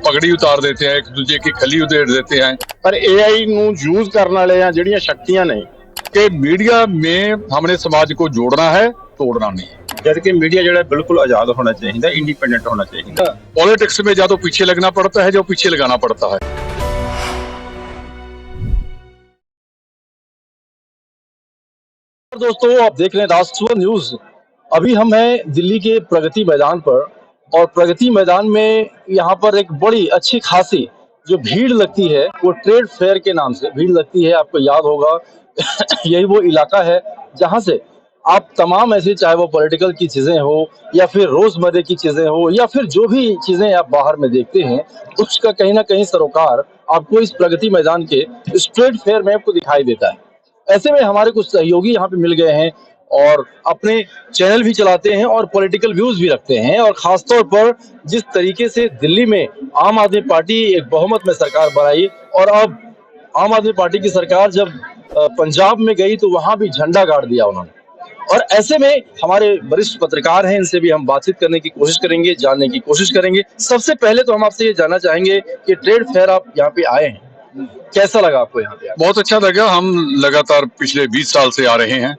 पगड़ी उतार देते हैं, एक दूजे की खली उधेड़ देते हैं। पर AI ਨੂੰ यूज ਕਰਨ ਵਾਲੇ ਆ ਜਿਹੜੀਆਂ ਸ਼ਕਤੀਆਂ ਨੇ कि मीडिया में हमने समाज को जोड़ना है, तोड़ना नहीं। जबकि मीडिया जो है बिल्कुल आजाद होना चाहिए, इंडिपेंडेंट होना चाहिए। पॉलिटिक्स में या तो पीछे लगना पड़ता है, जो पीछे लगाना पड़ता है। दोस्तों, आप देख रहे हैं राष्ट्रवा न्यूज। अभी हम हैं दिल्ली के प्रगति मैदान पर, और प्रगति मैदान में यहाँ पर एक बड़ी अच्छी खासी जो भीड़ लगती है वो ट्रेड फेयर के नाम से भीड़ लगती है। आपको याद होगा यही वो इलाका है जहाँ से आप तमाम ऐसी, चाहे वो पॉलिटिकल की चीजें हो या फिर रोजमर्रे की चीजें हो या फिर जो भी चीजें आप बाहर में देखते हैं, उसका कहीं ना कहीं सरोकार आपको इस प्रगति मैदान के इस ट्रेड फेयर में आपको दिखाई देता है। ऐसे में हमारे कुछ सहयोगी यहाँ पे मिल गए हैं और अपने चैनल भी चलाते हैं और पॉलिटिकल व्यूज भी रखते हैं। और खासतौर पर जिस तरीके से दिल्ली में आम आदमी पार्टी एक बहुमत में सरकार बनाई, और अब आम आदमी पार्टी की सरकार जब पंजाब में गई तो वहां भी झंडा गाड़ दिया उन्होंने। और ऐसे में हमारे वरिष्ठ पत्रकार हैं, इनसे भी हम बातचीत करने की कोशिश करेंगे, जानने की कोशिश करेंगे। सबसे पहले तो हम आपसे ये जानना चाहेंगे कि ट्रेड फेयर आप यहाँ पे आए हैं, कैसा लगा आपको यहाँ पे? बहुत अच्छा लगा। हम लगातार पिछले 20 साल से आ रहे हैं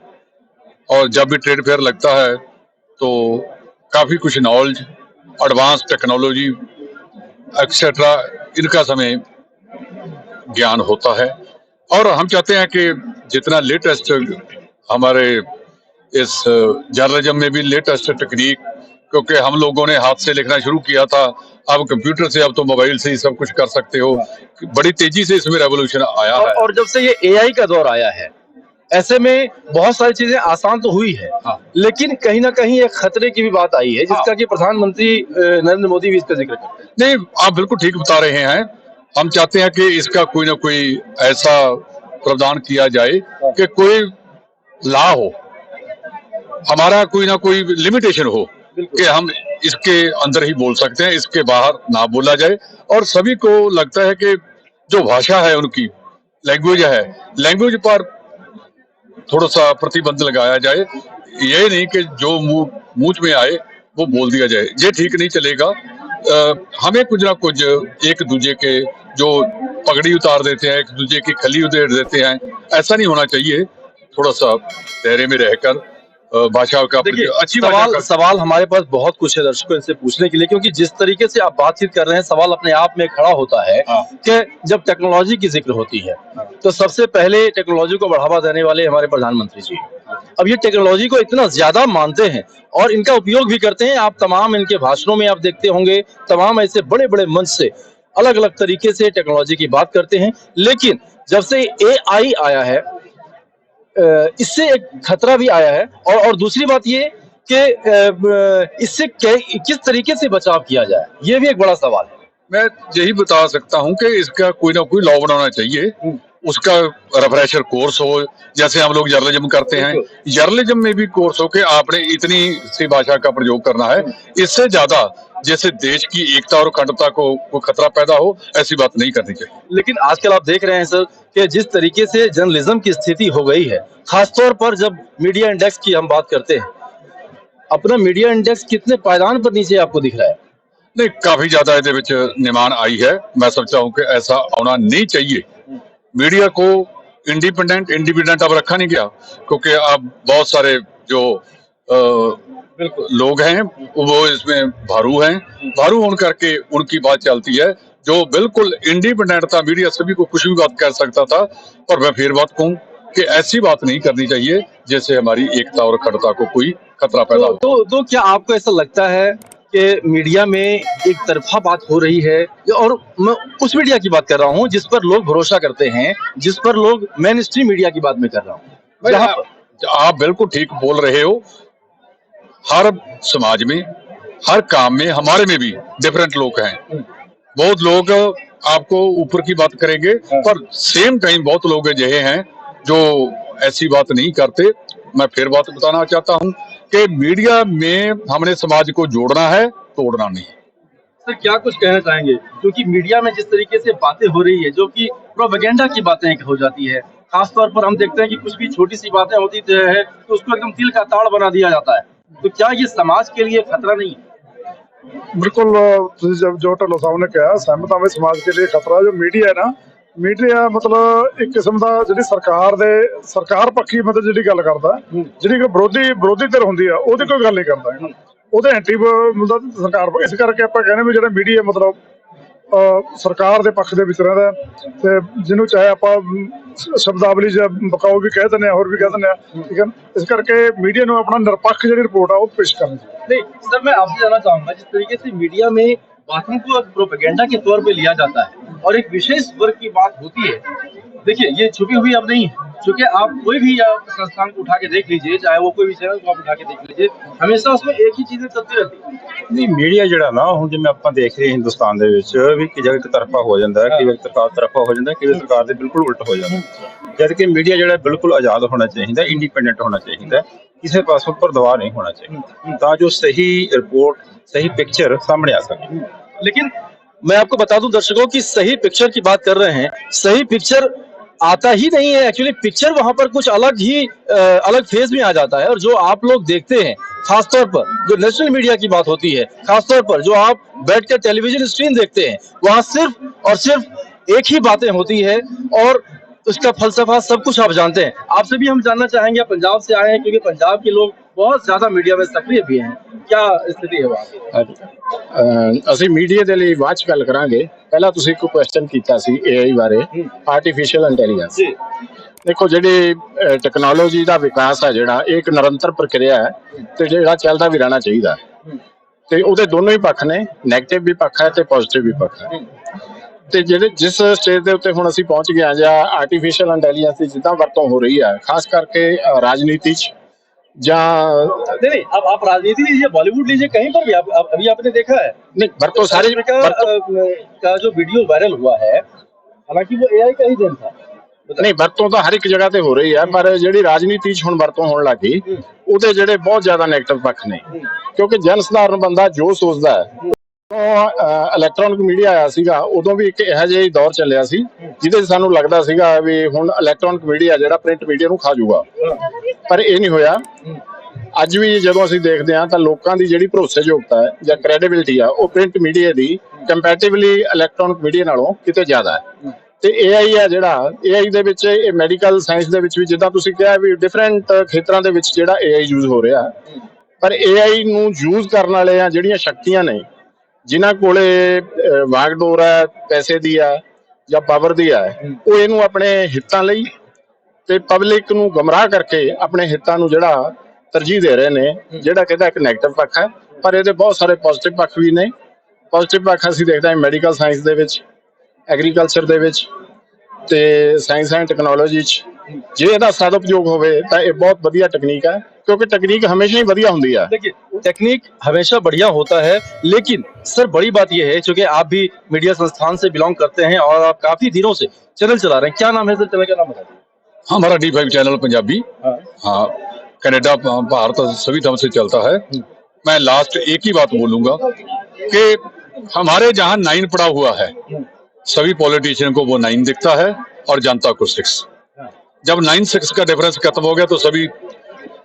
और जब भी ट्रेड फेयर लगता है तो काफी कुछ नॉलेज, एडवांस टेक्नोलॉजी एक्सेट्रा इनका हमें ज्ञान होता है। और हम चाहते हैं कि जितना लेटेस्ट हमारे इस जर्नलिज्म में भी लेटेस्ट टेक्निक, क्योंकि हम लोगों ने हाथ से लिखना शुरू किया था, अब कंप्यूटर से, अब तो मोबाइल से ही सब कुछ कर सकते हो। बड़ी तेजी से इसमें रेवोल्यूशन आया है। और जब से ये AI का दौर आया है, ऐसे में बहुत सारी चीजें आसान तो हुई है, लेकिन कहीं ना कहीं एक खतरे की भी बात आई है, जिसका कि प्रधानमंत्री नरेंद्र मोदी भी इसका जिक्र करते हैं। नहीं, आप बिल्कुल ठीक बता रहे हैं। हम चाहते हैं कि इसका कोई ना कोई ऐसा प्रावधान किया जाए कि कोई लॉ हो, हमारा कोई ना कोई लिमिटेशन हो कि हम इसके अंदर ही बोल सकते हैं, इसके बाहर ना बोला जाए। और सभी को लगता है कि जो भाषा है उनकी लैंग्वेज है, लैंग्वेज पर थोड़ा सा प्रतिबंध लगाया जाए। ये नहीं कि जो मुंह में आए वो बोल दिया जाए, ये ठीक नहीं चलेगा। हमें कुछ ना कुछ एक दूजे के जो पगड़ी उतार देते हैं, एक दूजे की खली उधेड़ देते हैं, ऐसा नहीं होना चाहिए। थोड़ा सा दायरे में रहकर भाषा का अच्छी सवाल हमारे पास बहुत कुछ है दर्शकों इनसे पूछने के लिए, क्योंकि जिस तरीके से आप बातचीत कर रहे हैं, सवाल अपने आप में खड़ा होता है कि जब टेक्नोलॉजी की जिक्र होती है तो सबसे पहले टेक्नोलॉजी को बढ़ावा देने वाले हमारे प्रधानमंत्री जी। अब ये टेक्नोलॉजी को इतना ज्यादा मानते हैं और इनका उपयोग भी करते हैं। आप तमाम इनके भाषणों में आप देखते होंगे, तमाम ऐसे बड़े बड़े मंच से अलग अलग तरीके से टेक्नोलॉजी की बात करते हैं। लेकिन जब से AI आया है, इससे एक खतरा भी आया है। और दूसरी बात ये कि इससे किस तरीके से बचाव किया जाए, ये भी एक बड़ा सवाल है। मैं यही बता सकता हूं कि इसका कोई ना कोई लॉ बनाना चाहिए, उसका रिफ्रेशर कोर्स हो, जैसे हम लोग जर्नलिज्म करते हैं, जर्नलिज्म में भी कोर्स हो कि आपने इतनी सी भाषा का प्रयोग करना है। इससे ज्यादा जैसे देश की एकता और अखंडता को खतरा पैदा हो, ऐसी बात नहीं करनी चाहिए। लेकिन आजकल आप देख रहे हैं सर कि जिस तरीके से जर्नलिज्म की स्थिति हो गई है, खासतौर पर जब मीडिया इंडेक्स की हम बात करते हैं, अपना मीडिया इंडेक्स कितने पायदान पर नीचे आपको दिख रहा है? नहीं, काफी ज्यादा ਇਹਦੇ ਵਿੱਚ ਨਿਮਾਨ आई है। मैं समझता हूं कि ऐसा होना नहीं चाहिए। मीडिया को इंडिपेंडेंट अब रखा नहीं गया, क्योंकि अब बहुत सारे जो लोग हैं वो इसमें भारू हैं। भारू होने करके उनकी बात चलती है। जो बिल्कुल इंडिपेंडेंट था मीडिया, सभी को कुछ भी बात कर सकता था। पर मैं फिर बात कहूं कि ऐसी बात नहीं करनी चाहिए जिससे हमारी एकता और अखंडता को कोई खतरा पैदा हो। तो क्या आपको ऐसा लगता है कि मीडिया में एक तरफा बात हो रही है? और मैं उस मीडिया की बात कर रहा हूँ जिस पर लोग भरोसा करते हैं, जिस पर लोग मेन स्ट्रीम मीडिया की बात में कर रहा हूँ। आप बिल्कुल ठीक बोल रहे हो। हर समाज में, हर काम में, हमारे में भी डिफरेंट लोग हैं। बहुत लोग आपको ऊपर की बात करेंगे, पर सेम टाइम बहुत लोग यही हैं जो ऐसी बात नहीं करते। मैं फिर बात बताना चाहता हूं कि मीडिया में हमने समाज को जोड़ना है, तोड़ना नहीं। सर, क्या कुछ कहना चाहेंगे? क्योंकि मीडिया में जिस तरीके से बातें हो रही है, जो कि प्रोपेगेंडा की बातें हो जाती है, खासतौर पर हम देखते हैं कि कुछ भी छोटी सी बातें होती है तो उसको एकदम तिल का ताड़ बना दिया जाता है। तो क्या ये समाज के लिए खतरा नहीं है? ਬਿਲਕੁਲ ਤੁਸੀਂ ਜੋ ਢੱਲੋਂ ਸਾਹਿਬ ਨੇ ਕਿਹਾ ਸਹਿਮਤ ਹਾਂ ਵੀ ਸਮਾਜ ਕੇ ਲਈ ਖਤਰਾ ਜੋ ਮੀਡੀਆ ਹੈ ਨਾ ਮੀਡੀਆ ਮਤਲਬ ਇੱਕ ਕਿਸਮ ਦਾ ਜਿਹੜੀ ਸਰਕਾਰ ਪੱਖੀ ਮਤਲਬ ਜਿਹੜੀ ਗੱਲ ਕਰਦਾ ਜਿਹੜੀ ਕੋਈ ਵਿਰੋਧੀ ਧਿਰ ਹੁੰਦੀ ਆ ਉਹਦੀ ਕੋਈ ਗੱਲ ਨਹੀਂ ਕਰਦਾ ਹੈਗਾ। ਉਹਦੇ ਐਂਟੀ ਮਤਲਬ ਸਰਕਾਰ ਇਸ ਕਰਕੇ ਆਪਾਂ ਕਹਿੰਦੇ ਵੀ ਜਿਹੜਾ ਮੀਡੀਆ ਮਤਲਬ ਸਰਕਾਰ ਦੇ ਪੱਖ ਦੇ ਵਿੱਚ ਰਹਿੰਦਾ ਤੇ ਜਿਹਨੂੰ ਚਾਹੇ ਆਪਾਂ ਸ਼ਬਦਾਵਲੀ ਜਾਂ ਬਕਾਊ ਵੀ ਕਹਿ ਦਿੰਦੇ ਆ ਹੋਰ ਵੀ ਕਹਿ ਦਿੰਦੇ ਆ ਠੀਕ है इस करके मीडिया ਨੂੰ ਆਪਣਾ ਨਿਰਪੱਖ ਜਿਹੜੀ ਰਿਪੋर्ट ਆ ਉਹ पेश करनी चाहिए। नहीं सर, मैं आपसे जानना चाहूंगा जिस तरीके से मीडिया में बातों को प्रोपेगेंडा के तौर पे लिया जाता है और एक विशेष वर्ग की बात होती है, देखिए ये छुपी हुई अब नहीं है, क्योंकि आप कोई भी संस्थान को उठा के देख लीजिए, चाहे वो कोई भी चैनल को आप उठा के देख लीजिए, हमेशा उसमें एक ही चीजें चलती रहती है। ਨਹੀਂ ਮੀਡੀਆ ਜਿਹੜਾ ਨਾ ਹੁਣ ਜਿਵੇਂ ਆਪਾਂ ਦੇਖ ਰਹੇ ਹਿੰਦੁਸਤਾਨ ਦੇ ਵਿੱਚ ਵੀ ਕਿ ਜਗ੍ਹਾ ਇੱਕ ਤਰਫਾ ਹੋ ਜਾਂਦਾ ਹੈ, ਕਈ ਵਾਰ ਸਰਕਾਰ ਤਰਫਾ ਹੋ ਜਾਂਦਾ, ਕਈ ਵਾਰ ਸਰਕਾਰ ਦੇ ਬਿਲਕੁਲ ਉਲਟ ਹੋ ਜਾਂਦਾ। ਜਦ ਕਿ ਮੀਡੀਆ ਜਿਹੜਾ ਬਿਲਕੁਲ ਆਜ਼ਾਦ ਹੋਣਾ ਚਾਹੀਦਾ, ਇੰਡੀਪੈਂਡੈਂਟ ਹੋਣਾ ਚਾਹੀਦਾ, ਕਿਸੇ ਪਾਸੋਂ पर दबाव नहीं होना चाहिए ਤਾਂ ਜੋ सही रिपोर्ट सही पिक्चर सामने आ सके। लेकिन मैं आपको बता दूं दर्शकों की सही पिक्चर की बात कर रहे हैं, सही पिक्चर आता ही नहीं है। एक्चुअली पिक्चर वहां पर कुछ अलग ही अलग फेज में आ जाता है और जो आप लोग देखते हैं खासतौर पर जो नेशनल मीडिया की बात होती है, खासतौर पर जो आप बैठकर टेलीविजन स्क्रीन देखते हैं, वहां सिर्फ और सिर्फ एक ही बातें होती है और उसका फलसफा सब कुछ आप जानते हैं। आपसे भी हम जानना चाहेंगे, आप पंजाब से आए हैं क्योंकि पंजाब के लोग बहुत ज्यादा मीडिया में सक्रिय भी हैं, क्या स्थिति है वहाँ की? ਅਸੀਂ ਮੀਡੀਆ ਦੇ ਲਈ ਬਾਅਦ ਚ ਗੱਲ ਕਰਾਂਗੇ। ਪਹਿਲਾਂ ਤੁਸੀਂ ਇੱਕ ਕੁਐਸਚਨ ਕੀਤਾ ਸੀ AI ਬਾਰੇ, ਆਰਟੀਫੀਸ਼ੀਅਲ ਇੰਟੈਲੀਜੈਂਸ। जी ਦੇਖੋ ਜਿਹੜੀ ਟੈਕਨੋਲੋਜੀ ਦਾ ਵਿਕਾਸ ਹੈ ਜਿਹੜਾ ਇਹ ਇੱਕ ਨਿਰੰਤਰ ਪ੍ਰਕਿਰਿਆ ਹੈ ਤੇ ਜਿਹੜਾ ਚੱਲਦਾ ਵੀ ਰਹਿਣਾ ਚਾਹੀਦਾ ਹੈ ਤੇ ਉਹਦੇ ਦੋਨੋਂ ਹੀ ਪੱਖ ਨੇ, ਨੈਗੇਟਿਵ ਵੀ ਪੱਖ ਹੈ ਤੇ ਪੋਜ਼ਿਟਿਵ ਵੀ ਪੱਖ ਹੈ। ਤੇ ਜਿਹੜੇ ਜਿਸ ਸਟੇਜ ਦੇ ਉੱਤੇ ਹੁਣ ਅਸੀਂ ਪਹੁੰਚ ਗਏ ਹਾਂ ਜਾਂ ਆਰਟੀਫੀਸ਼ੀਅਲ ਇੰਟੈਲੀਜੈਂਸ ਦੀ ਜਿੱਦਾਂ ਵਰਤੋਂ ਹੋ ਰਹੀ ਹੈ ਖਾਸ ਕਰਕੇ ਰਾਜਨੀਤੀ 'ਚ ਜਾਂ नहीं, अब आप राजनीति लीजिए, बॉलीवुड लीजिए, कहीं पर भी आप अभी आपने देखा है ਨਹੀਂ ਵਰਤੋਂ ਸਾਰੀ का जो वीडियो वायरल हुआ है, हालांकि वो AI का ही देन था। ਨਹੀਂ ਵਰਤੋਂ ਤਾਂ ਹਰ ਇੱਕ ਜਗ੍ਹਾ ਤੇ ਹੋ ਰਹੀ ਹੈ, ਪਰ ਜਿਹੜੀ ਰਾਜਨੀਤੀ 'ਚ ਹੁਣ ਵਰਤੋਂ ਹੋਣ ਲੱਗੀ ਉਹਦੇ ਜਿਹੜੇ ਬਹੁਤ ਜ਼ਿਆਦਾ ਨੈਗੇਟਿਵ ਪੱਖ ਨੇ, ਕਿਉਂਕਿ ਜਨ ਸਧਾਰਨ ਬੰਦਾ ਜੋ ਸੋਚਦਾ ਹੈ ਇਲੈਕਟ੍ਰੋਨਿਕ ਮੀਡੀਆ ਆਇਆ ਸੀਗਾ ਉਦੋਂ ਵੀ ਇੱਕ ਇਹੋ ਜਿਹਾ ਹੀ ਦੌਰ ਚੱਲਿਆ ਸੀ ਜਿਹਦੇ 'ਚ ਸਾਨੂੰ ਲੱਗਦਾ ਸੀਗਾ ਵੀ ਹੁਣ ਇਲੈਕਟ੍ਰੋਨਿਕ ਮੀਡੀਆ ਜਿਹੜਾ ਪ੍ਰਿੰਟ ਮੀਡੀਆ ਨੂੰ ਖਾ ਜਾਊਗਾ, ਪਰ ਇਹ ਨਹੀਂ ਹੋਇਆ। ਅੱਜ ਵੀ ਜਦੋਂ ਅਸੀਂ ਦੇਖਦੇ ਹਾਂ ਤਾਂ ਲੋਕਾਂ ਦੀ ਜਿਹੜੀ ਭਰੋਸੇਯੋਗਤਾ ਹੈ ਜਾਂ ਕ੍ਰੈਡੀਬਿਲਿਟੀ ਆ ਉਹ ਪ੍ਰਿੰਟ ਮੀਡੀਆ ਦੀ ਕੰਪੈਰੀਟਿਵਲੀ ਇਲੈਕਟ੍ਰੋਨਿਕ ਮੀਡੀਆ ਨਾਲੋਂ ਕਿਤੇ ਜ਼ਿਆਦਾ ਹੈ। ਤੇ AI ਆ ਜਿਹੜਾ AI ਦੇ ਵਿੱਚ ਇਹ ਮੈਡੀਕਲ ਸਾਇੰਸ ਦੇ ਵਿੱਚ ਵੀ ਜਿੱਦਾਂ ਤੁਸੀਂ ਕਿਹਾ ਵੀ ਡਿਫਰੈਂਟ ਖੇਤਰਾਂ ਦੇ ਵਿੱਚ ਜਿਹੜਾ AI ਯੂਜ਼ ਹੋ ਰਿਹਾ, ਪਰ AI ਨੂੰ ਯੂਜ਼ ਕਰਨ ਵਾਲੇ ਆ ਜਿਹੜੀਆਂ ਸ਼ਕਤੀਆਂ ਨੇ ਜਿਨ੍ਹਾਂ ਕੋਲੇ ਵਾਗਡੋਰ ਹੈ, ਪੈਸੇ ਦੀ ਆ ਜਾਂ ਪਾਵਰ ਦੀ ਆ, ਉਹ ਇਹਨੂੰ ਆਪਣੇ ਹਿੱਤਾਂ ਲਈ ਤੇ ਪਬਲਿਕ ਨੂੰ ਗਮਰਾਹ ਕਰਕੇ ਆਪਣੇ ਹਿੱਤਾਂ ਨੂੰ ਜਿਹੜਾ ਤਰਜੀਹ ਦੇ ਰਹੇ ਨੇ, ਜਿਹੜਾ ਕਹਿੰਦਾ ਇੱਕ ਨੈਗੇਟਿਵ ਪੱਖ ਹੈ, ਪਰ ਇਹਦੇ ਬਹੁਤ ਸਾਰੇ ਪੋਜ਼ਿਟਿਵ ਪੱਖ ਵੀ ਨੇ। ਪੋਜ਼ਿਟਿਵ ਪੱਖ ਅਸੀਂ ਦੇਖਦੇ ਹਾਂ ਮੈਡੀਕਲ ਸਾਇੰਸ ਦੇ ਵਿੱਚ, ਐਗਰੀਕਲਚਰ ਦੇ ਵਿੱਚ ਤੇ ਸਾਇੰਸ ਐਂਡ ਟੈਕਨੋਲੋਜੀ 'ਚ ਜੇ ਇਹਦਾ ਸਦਉਪਯੋਗ ਹੋਵੇ ਤਾਂ ਇਹ ਬਹੁਤ ਵਧੀਆ ਟੈਕਨੀਕ ਹੈ, क्योंकि टेक्निक हमेशा ही बढ़िया होती है। देखिए टेक्निक हमेशा बढ़िया होता है, लेकिन सर बड़ी बात यह है क्योंकि आप भी मीडिया संस्थान से बिलोंग करते हैं और आप काफी दिनों से चैनल चला रहे हैं, क्या नाम है सर चैनल का नाम बताइए? हमारा D5 चैनल पंजाबी, हाँ कनाडा भारत सभी तरह से चलता है। मैं लास्ट एक ही बात बोलूंगा कि हमारे जहाँ 9 पड़ा हुआ है सभी पॉलिटिशियन को वो 9 दिखता है और जनता को 6। जब 9-6 का डिफरेंस खत्म हो गया तो सभी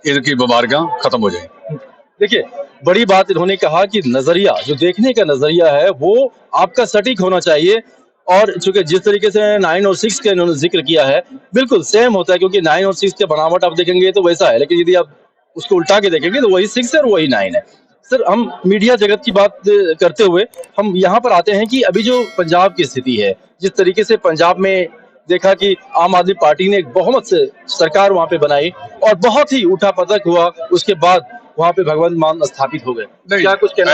इनकी बीमारियां खत्म हो जाएंगी। देखिए बड़ी बात इन्होंने कहा कि नजरिया जो देखने का नजरिया है वो आपका सटीक होना चाहिए, और चूंकि जिस तरीके से 9 और 6 का इन्होंने जिक्र किया है बिल्कुल सेम होता है, क्योंकि 9 और 6 के बनावट आप देखेंगे तो वैसा है, लेकिन यदि आप उसको उल्टा के देखेंगे तो वही 6 है और वही 9 है। सर हम मीडिया जगत की बात करते हुए हम यहाँ पर आते हैं कि अभी जो पंजाब की स्थिति है, जिस तरीके से पंजाब में देखा कि आम आदमी पार्टी ने एक बहुमत से सरकार वहां पे बनाई और बहुत ही उठापटक हुआ, उसके बाद वहां पे भगवंत मान स्थापित हो गए। क्या कुछ कहना?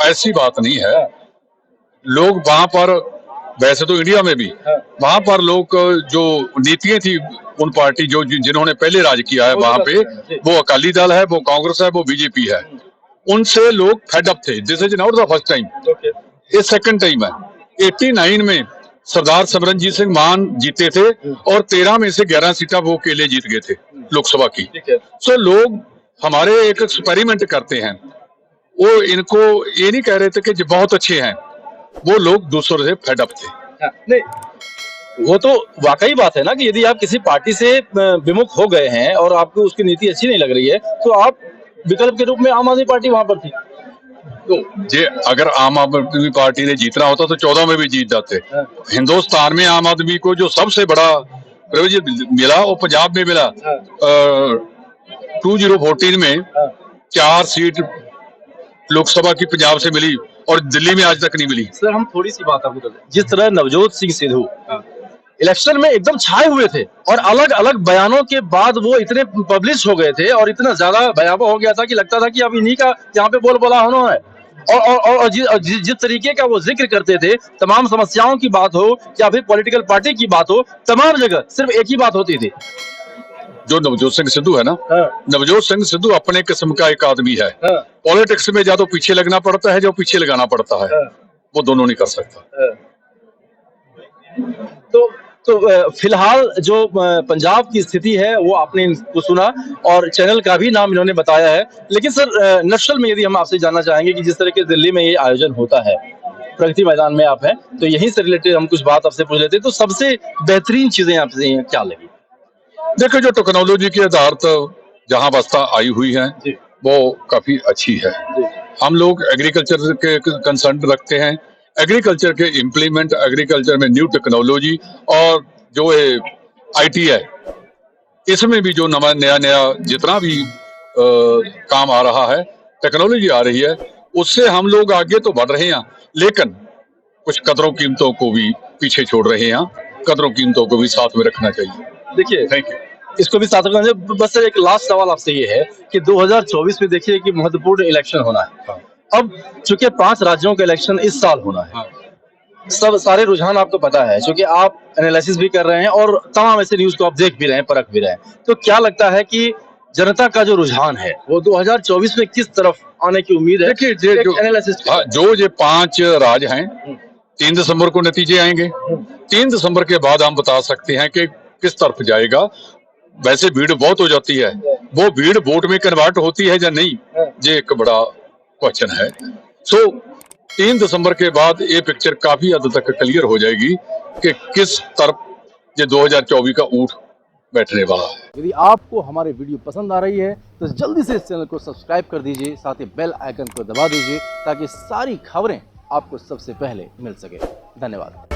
ऐसी बात नहीं है। लोग वहां पर वैसे तो इंडिया में भी वहां पर लोग जो नीतियां थी उन पार्टी जो जिन्होंने पहले राज किया है वहां पे, वो अकाली दल है, वो कांग्रेस है, वो बीजेपी है, उनसे लोग फेड अप थे। This is not the first time, ये सेकंड टाइम है। 89 में सरदार सिमरनजीत सिंह मान जीते थे और 13 में से 11 सीटें वो अकेले जीत गए थे लोकसभा की। सो लोग हमारे एक एक्सपेरिमेंट करते हैं, वो इनको ये नहीं कह रहे थे कि बहुत अच्छे हैं, वो लोग दूसरों से फेड अप थे। नहीं वो तो वाकई बात है ना कि यदि आप किसी पार्टी से विमुख हो गए हैं और आपको उसकी नीति अच्छी नहीं लग रही है तो आप विकल्प के रूप में आम आदमी पार्टी वहां पर थी। जे अगर आम आदमी पार्टी ने जीतना होता तो 14 में भी जीत जाते। हिंदुस्तान में आम आदमी को जो सबसे बड़ा प्रिविलेज मिला वो पंजाब में मिला। 2014 में 4 सीट लोकसभा की पंजाब से मिली और दिल्ली में आज तक नहीं मिली। सर हम थोड़ी सी बात आपको कर दें। जिस तरह नवजोत सिंह सिद्धू इलेक्शन में एकदम छाए हुए थे और अलग अलग बयानों के बाद वो इतने पब्लिश हो गए थे और इतना ज्यादा भयावह हो गया था कि लगता था कि अब इन्हीं का यहाँ पे बोल बोला होना है। और जिस तरीके का वो जिक्र करते थे, तमाम समस्याओं की बात हो या फिर पॉलिटिकल पार्टी की बात हो, तमाम जगह सिर्फ एक ही बात होती थी। जो नवजोत सिंह सिद्धू है ना, नवजोत सिंह सिद्धू अपने किस्म का एक आदमी है। पॉलिटिक्स में या तो पीछे लगना पड़ता है या पीछे लगाना पड़ता है, वो दोनों नहीं कर सकता। तो फिलहाल जो पंजाब की स्थिति है वो आपने इनको सुना और चैनल का भी नाम इन्होंने बताया है। लेकिन सर नक्सल में यदि हम आपसे जानना चाहेंगे कि जिस तरह के दिल्ली में ये आयोजन होता है, प्रगति मैदान में आप हैं, तो यहीं से रिलेटेड हम कुछ बात आपसे पूछ लेते हैं। तो सबसे बेहतरीन चीजें आपसे क्या लगी? देखो, जो टेक्नोलॉजी के आधारित जहां व्यवस्था आई हुई है वो काफी अच्छी है। हम लोग एग्रीकल्चर के कंसर्न रखते हैं, एग्रीकल्चर के इम्प्लीमेंट, एग्रीकल्चर में न्यू टेक्नोलॉजी और जो है आईटी है, इसमें भी जो नया जितना भी काम आ रहा है, टेक्नोलॉजी आ रही है, उससे हम लोग आगे तो बढ़ रहे हैं, लेकिन कुछ कदरों कीमतों को भी पीछे छोड़ रहे हैं। कदरों कीमतों को भी साथ में रखना चाहिए। देखिए, थैंक यू। इसको भी साथ रखना। बस सर एक लास्ट सवाल आपसे ये है कि 2024 में देखिए कि महत्वपूर्ण इलेक्शन होना है। अब चूंकि 5 राज्यों का इलेक्शन इस साल होना है, सब सारे रुझान आपको पता है, क्योंकि आप एनालिसिस भी कर रहे हैं और तमाम ऐसे न्यूज को आप देख भी रहे हैं, परख भी रहे हैं। तो क्या लगता है कि जनता का जो रुझान है वो 2024 में किस तरफ आने की उम्मीद है? देखिए, एनालिसिस जो ये 5 राज्य हैं, 3 दिसंबर को नतीजे आएंगे। 3 दिसंबर के बाद हम बता सकते हैं कि किस तरफ जाएगा। वैसे भीड़ बहुत हो जाती है, वो भीड़ वोट में कन्वर्ट होती है या नहीं, ये एक बड़ा क्वेश्चन है। सो 3 दिसंबर के बाद ये पिक्चर काफी हद तक क्लियर हो जाएगी कि किस तरफ ये 2024 का ऊँट बैठने वाला है। यदि आपको हमारे वीडियो पसंद आ रही है तो जल्दी से इस चैनल को सब्सक्राइब कर दीजिए, साथ ही बेल आइकन को दबा दीजिए ताकि सारी खबरें आपको सबसे पहले मिल सके। धन्यवाद।